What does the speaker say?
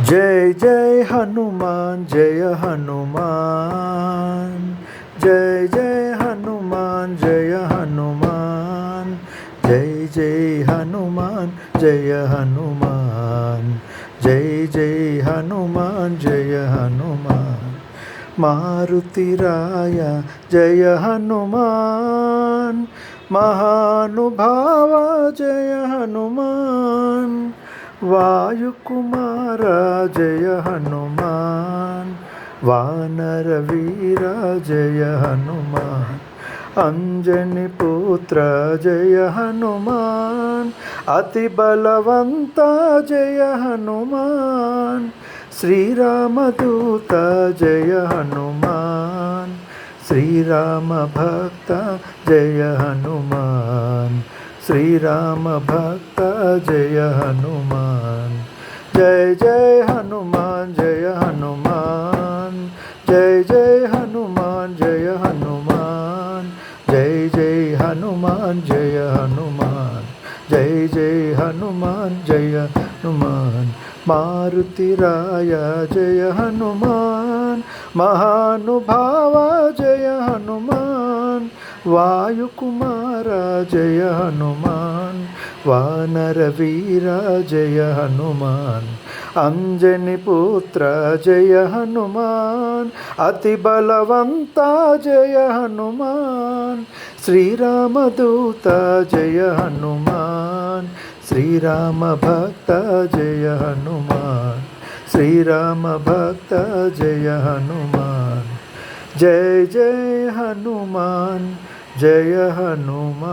जय जय हनुमान जय हनुमान, जय जय हनुमान जय हनुमान, जय जय हनुमान जय हनुमान, जय जय हनुमान जय हनुमान। मारुतिराय जय हनुमान, महानुभाव जय हनुमान, वायुकुमार जय हनुमान, वानरवीर जय हनुमान, अंजनी पुत्र जय हनुमान, अति बलवंत जय हनुमान, श्रीरामदूत जय हनुमान, श्रीराम भक्त जय हनुमान, श्रीराम भक्त जय हनुमान। जय जय हनुमान जय हनुमान, जय जय हनुमान जय हनुमान, जय जय हनुमान जय हनुमान, जय जय हनुमान जय हनुमान। मारुतिराय जय हनुमान, महानुभाव जय हनुमान, वायुकुमार जय हनुमान, वानरवीर जय हनुमान, अंजनी पुत्र जय हनुमान, अति बलवंत जय हनुमान, श्रीरामदूत जय हनुमान, श्रीराम भक्त जय हनुमान, श्रीराम भक्त जय हनुमान। जय जय हनुमान जय हनुमान।